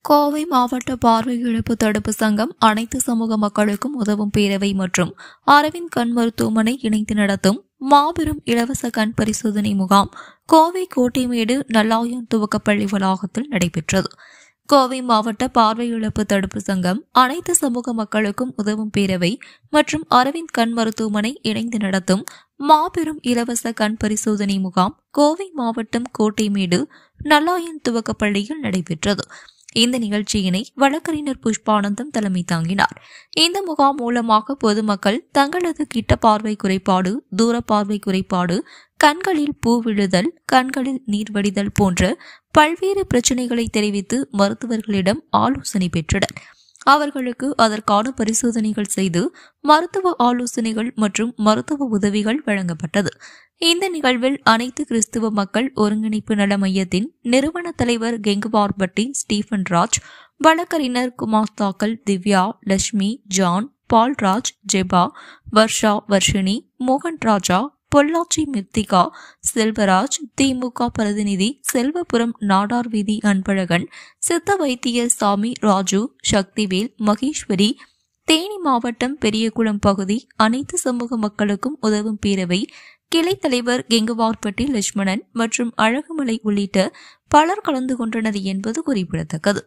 கோவை மாவட்ட பார்வை இழப்பு தடுப்பு சங்கம் அனைத்து சமூக மக்களுக்கும் உதவும் பேரவை மற்றும் அரவிந்த் கண் மருத்துவமனை இணைந்து நடத்தும் மாபெரும் இலவச கண் பரிசோதனை முகாம் கோவை கோட்டைமேடு நல்லாயன் துவக்கப்பள்ளி வளாகத்தில் நடைபெற்றது. கோவை மாவட்ட பார்வை இழப்பு தடுப்பு சங்கம் அனைத்து சமூக மக்களுக்கும் உதவும் பேரவை மற்றும் அரவிந்த் கண் மருத்துவமனை இணைந்து நடத்தும் மாபெரும் இலவச கண் பரிசோதனை முகாம் கோவை மாவட்டம் கோட்டைமேடு நல்லாயன் துவக்கப்பள்ளியில் நடைபெற்றது. இந்த நிகழ்ச்சியினை வழக்கறிஞர் புஷ்பானந்தம் தலைமை தாங்கினார். இந்த முகாம் மூலமாக பொதுமக்கள் தங்களது கிட்ட பார்வை குறைபாடு, தூர பார்வை குறைபாடு, கண்களில் பூ விழுதல், கண்களில் நீர் வடிதல் போன்ற பல்வேறு பிரச்சனைகளை தெரிவித்து மருத்துவர்களிடம் ஆலோசனை பெற்றனர். அவர்களுக்கு அதற்கான பரிசோதனைகள் செய்து மருத்துவ ஆலோசனைகள் மற்றும் மருத்துவ உதவிகள் வழங்கப்பட்டது. இந்த நிகழ்வில் அனைத்து கிறிஸ்துவ மக்கள் ஒருங்கிணைப்பு நல மையத்தின் நிறுவன தலைவர் கெங்குவார்பட்டி ஸ்டீபன் ராஜ், வழக்கறிஞர் குமார் தாக்கல், திவ்யா, லட்சுமி, ஜான், பால்ராஜ், ஜெபா, வர்ஷா, வர்ஷினி, மோகன் ராஜா, பொள்ளாச்சி மிர்த்திகா, செல்வராஜ், திமுக பிரதிநிதி செல்வபுரம் நாடார் வீதி அன்பழகன், சித்த வைத்தியர் சாமி, ராஜு, சக்திவேல், மகேஸ்வரி, தேனி மாவட்டம் பெரியகுளம் பகுதி அனைத்து சமூக மக்களுக்கும் உதவும் பேரவை கிளை தலைவர் கெங்குவார்பட்டி லட்சுமணன் மற்றும் அழகுமலை உள்ளிட்ட பலர் கலந்து கொண்டனர் என்பது குறிப்பிடத்தக்கது.